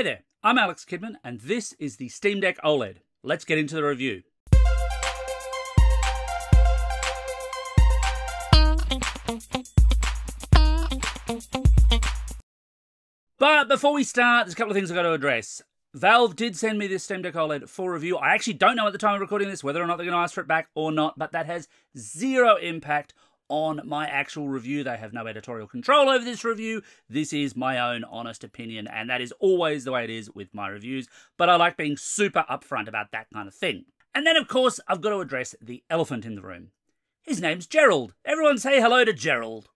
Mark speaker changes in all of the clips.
Speaker 1: Hey there, I'm Alex Kidman, and this is the Steam Deck OLED. Let's get into the review. But before we start, there's a couple of things I've got to address. Valve did send me this Steam Deck OLED for review. I actually don't know at the time of recording this whether or not they're going to ask for it back or not, but that has zero impact on my actual review. They have no editorial control over this review. This is my own honest opinion, and that is always the way it is with my reviews, but I like being super upfront about that kind of thing. And then, of course, I've got to address the elephant in the room. His name's Gerald. Everyone say hello to Gerald.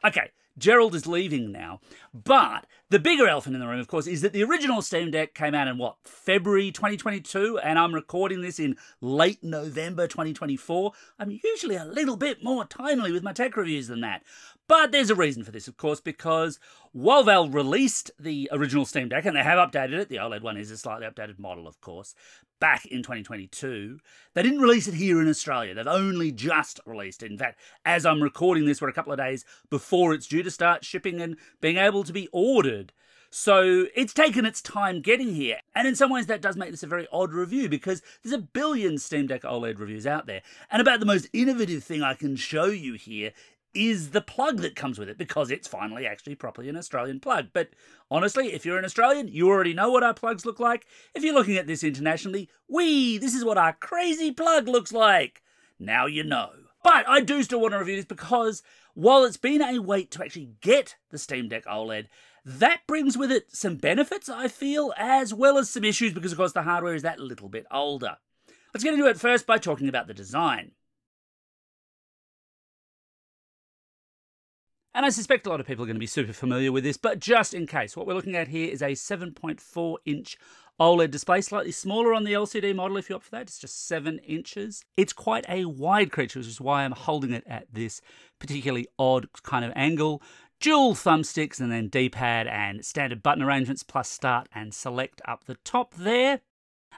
Speaker 1: Okay, Gerald is leaving now, but the bigger elephant in the room, of course, is that the original Steam Deck came out in, February 2022, and I'm recording this in late November 2024. I'm usually a little bit more timely with my tech reviews than that. But there's a reason for this, of course, because while Valve released the original Steam Deck, and they have updated it, the OLED one is a slightly updated model, of course, back in 2022, they didn't release it here in Australia. They've only just released it. In fact, as I'm recording this, we're a couple of days before it's due to start shipping and being able to be ordered. So it's taken its time getting here. And in some ways that does make this a very odd review because there's a billion Steam Deck OLED reviews out there. And about the most innovative thing I can show you here is the plug that comes with it, because it's finally actually properly an Australian plug. But honestly, if you're an Australian, you already know what our plugs look like. If you're looking at this internationally, this is what our crazy plug looks like. Now you know. But I do still want to review this because while it's been a wait to actually get the Steam Deck OLED, that brings with it some benefits, I feel, as well as some issues because, of course, the hardware is that little bit older. Let's get into it first by talking about the design. And I suspect a lot of people are going to be super familiar with this, but just in case, what we're looking at here is a 7.4-inch OLED display, slightly smaller on the LCD model if you opt for that. It's just 7 inches. It's quite a wide creature, which is why I'm holding it at this particularly odd kind of angle. Dual thumbsticks and then D-pad and standard button arrangements plus start and select up the top there.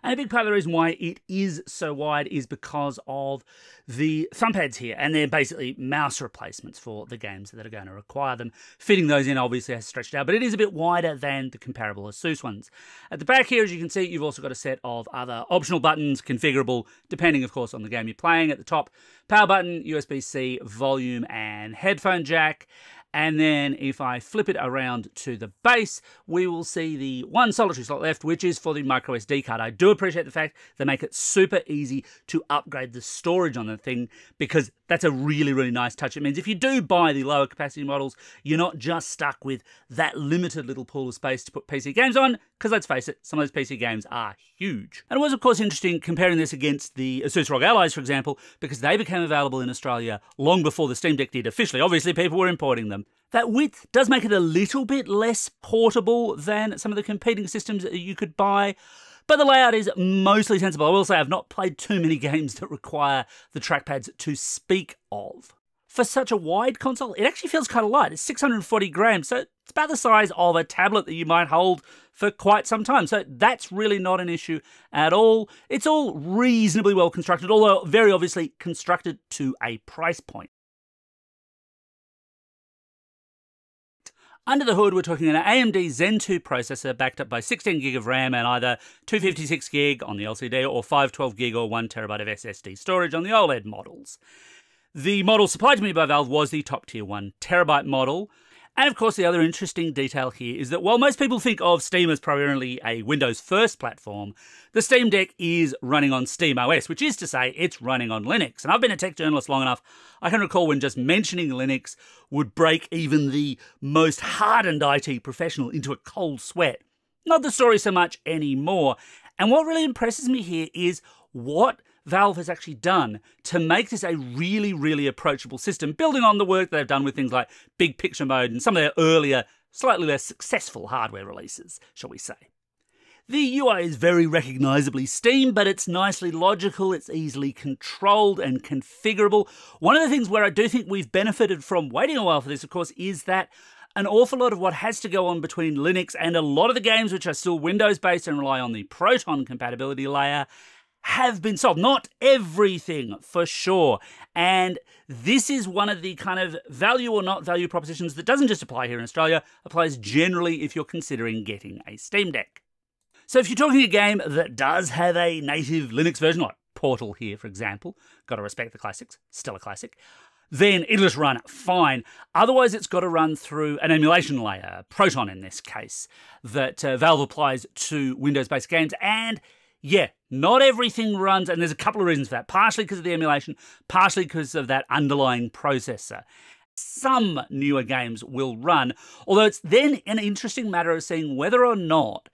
Speaker 1: And a big part of the reason why it is so wide is because of the thumb pads here, and they're basically mouse replacements for the games that are going to require them. Fitting those in obviously has stretched out, but it is a bit wider than the comparable Asus ones. At the back here, as you can see, you've also got a set of other optional buttons, configurable, depending, of course, on the game you're playing. At the top, power button, USB-C, volume, and headphone jack. And then if I flip it around to the base, we will see the one solitary slot left, which is for the microSD card. I do appreciate the fact they make it super easy to upgrade the storage on the thing, because that's a really, really nice touch. It means if you do buy the lower capacity models, you're not just stuck with that limited little pool of space to put PC games on, because let's face it, some of those PC games are huge. And it was, of course, interesting comparing this against the Asus ROG Allies, for example, because they became available in Australia long before the Steam Deck did officially. Obviously, people were importing them. That width does make it a little bit less portable than some of the competing systems that you could buy, but the layout is mostly sensible. I will say I've not played too many games that require the trackpads to speak of. For such a wide console, it actually feels kind of light. It's 640 grams, so it's about the size of a tablet that you might hold for quite some time. So that's really not an issue at all. It's all reasonably well constructed, although very obviously constructed to a price point. Under the hood, we're talking an AMD Zen 2 processor backed up by 16 gig of RAM and either 256 gig on the LCD or 512 gig or 1 terabyte of SSD storage on the OLED models. The model supplied to me by Valve was the top tier 1 terabyte model. And of course, the other interesting detail here is that while most people think of Steam as primarily a Windows first platform, the Steam Deck is running on SteamOS, which is to say it's running on Linux. And I've been a tech journalist long enough, I can recall when just mentioning Linux would break even the most hardened IT professional into a cold sweat. Not the story so much anymore. And what really impresses me here is what Valve has actually done to make this a really, really approachable system, building on the work they've done with things like Big Picture Mode and some of their earlier, slightly less successful hardware releases, shall we say. The UI is very recognisably Steam, but it's nicely logical, it's easily controlled and configurable. One of the things where I do think we've benefited from waiting a while for this, of course, is that an awful lot of what has to go on between Linux and a lot of the games which are still Windows-based and rely on the Proton compatibility layer have been sold. Not everything, for sure. And this is one of the kind of value or not value propositions that doesn't just apply here in Australia, applies generally if you're considering getting a Steam Deck. So if you're talking a game that does have a native Linux version, like Portal here, for example, got to respect the classics, still a classic, then it'll just run fine. Otherwise, it's got to run through an emulation layer, Proton in this case, that Valve applies to Windows-based games. And yeah, not everything runs, and there's a couple of reasons for that. Partially because of the emulation, partially because of that underlying processor. Some newer games will run, although it's then an interesting matter of seeing whether or not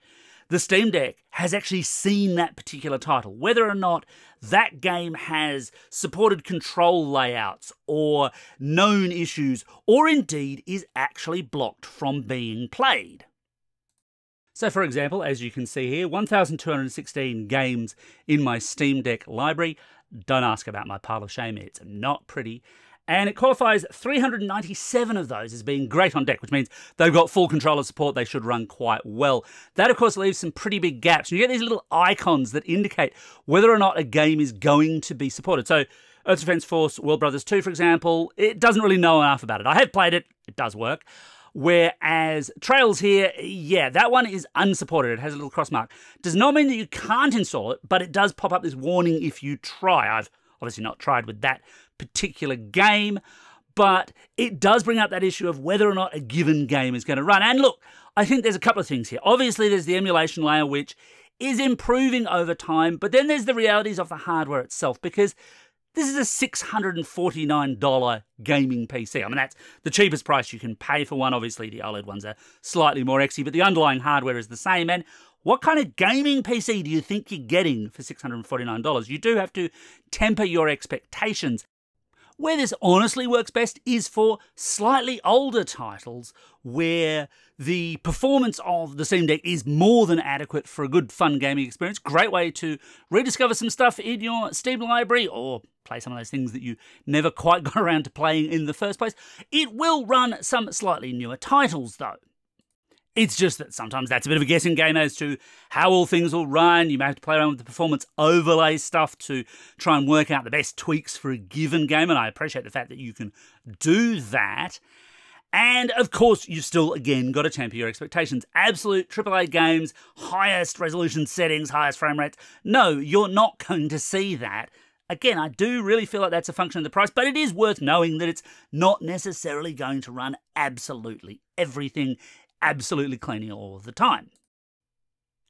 Speaker 1: the Steam Deck has actually seen that particular title, whether or not that game has supported control layouts or known issues, or indeed is actually blocked from being played. So for example, as you can see here, 1,216 games in my Steam Deck library. Don't ask about my pile of shame, it's not pretty. And it qualifies 397 of those as being great on deck, which means they've got full controller support, they should run quite well. That, of course, leaves some pretty big gaps. You get these little icons that indicate whether or not a game is going to be supported. So Earth's Defense Force World Brothers 2, for example, it doesn't really know enough about it. I have played it, it does work. Whereas Trails here, yeah, that one is unsupported. It has a little cross mark. Does not mean that you can't install it, but it does pop up this warning if you try. I've obviously not tried with that particular game, but it does bring up that issue of whether or not a given game is going to run. And look, I think there's a couple of things here. Obviously, there's the emulation layer, which is improving over time, but then there's the realities of the hardware itself, because this is a $649 gaming PC. I mean, that's the cheapest price you can pay for one. Obviously, the OLED ones are slightly more exy, but the underlying hardware is the same. And what kind of gaming PC do you think you're getting for $649? You do have to temper your expectations. Where this honestly works best is for slightly older titles where the performance of the Steam Deck is more than adequate for a good, fun gaming experience. Great way to rediscover some stuff in your Steam library or play some of those things that you never quite got around to playing in the first place. It will run some slightly newer titles, though. It's just that sometimes that's a bit of a guessing game as to how all things will run. You may have to play around with the performance overlay stuff to try and work out the best tweaks for a given game, and I appreciate the fact that you can do that. And of course, you've still, again, got to temper your expectations. Absolute AAA games, highest resolution settings, highest frame rates. No, you're not going to see that. Again, I do really feel like that's a function of the price, but it is worth knowing that it's not necessarily going to run absolutely everything absolutely cleanly all of the time.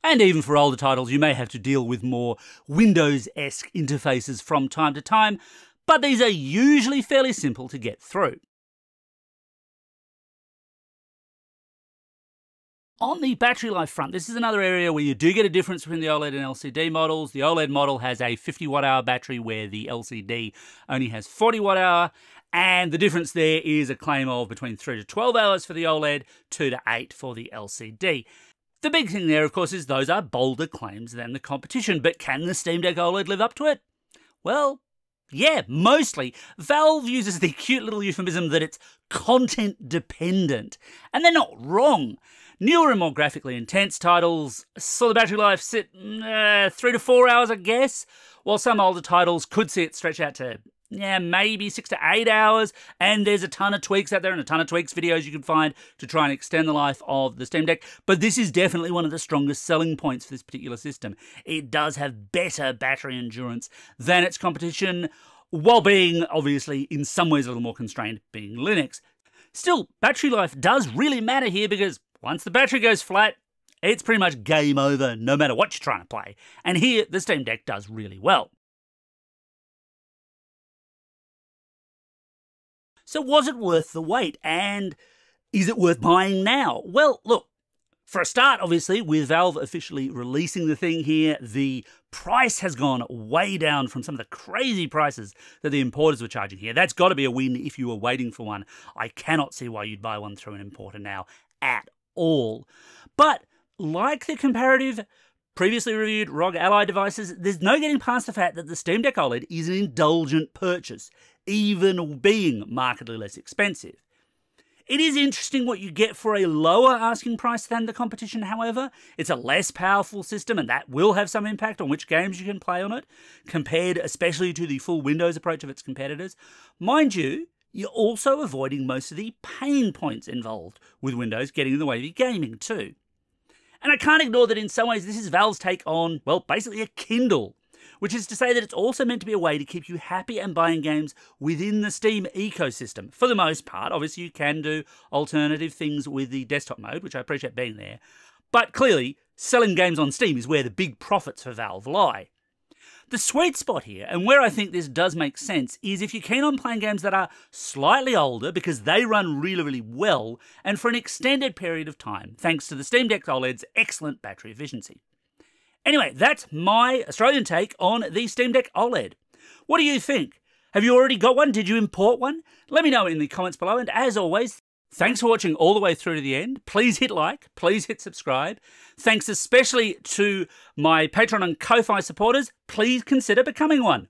Speaker 1: And even for older titles, you may have to deal with more Windows-esque interfaces from time to time, but these are usually fairly simple to get through. On the battery life front, this is another area where you do get a difference between the OLED and LCD models. The OLED model has a 50 watt-hour battery where the LCD only has 40 watt-hour, and the difference there is a claim of between 3 to 12 hours for the OLED, 2 to 8 for the LCD. The big thing there, of course, is those are bolder claims than the competition, but can the Steam Deck OLED live up to it? Well, yeah, mostly. Valve uses the cute little euphemism that it's content dependent, and they're not wrong. Newer and more graphically intense titles saw the battery life sit 3 to 4 hours, I guess, while some older titles could see it stretch out to maybe 6 to 8 hours, and there's a ton of tweaks out there and a ton of tweaks videos you can find to try and extend the life of the Steam Deck, but this is definitely one of the strongest selling points for this particular system. It does have better battery endurance than its competition, while being, obviously, in some ways a little more constrained, being Linux. Still, battery life does really matter here because once the battery goes flat, it's pretty much game over no matter what you're trying to play, and here the Steam Deck does really well. So was it worth the wait, and is it worth buying now? Well, look, for a start, obviously, with Valve officially releasing the thing here, the price has gone way down from some of the crazy prices that the importers were charging here. That's got to be a win if you were waiting for one. I cannot see why you'd buy one through an importer now at all. But like the comparative previously reviewed ROG Ally devices, there's no getting past the fact that the Steam Deck OLED is an indulgent purchase, even being markedly less expensive. It is interesting what you get for a lower asking price than the competition, however. It's a less powerful system, and that will have some impact on which games you can play on it, compared especially to the full Windows approach of its competitors. Mind you, you're also avoiding most of the pain points involved with Windows getting in the way of your gaming too. And I can't ignore that in some ways this is Valve's take on, well, basically a Kindle, which is to say that it's also meant to be a way to keep you happy and buying games within the Steam ecosystem. For the most part, obviously you can do alternative things with the desktop mode, which I appreciate being there, but clearly selling games on Steam is where the big profits for Valve lie. The sweet spot here, and where I think this does make sense, is if you're keen on playing games that are slightly older because they run really, really well and for an extended period of time, thanks to the Steam Deck OLED's excellent battery efficiency. Anyway, that's my Australian take on the Steam Deck OLED. What do you think? Have you already got one? Did you import one? Let me know in the comments below, and as always, thanks for watching all the way through to the end. Please hit like, please hit subscribe. Thanks especially to my Patreon and Ko-Fi supporters. Please consider becoming one.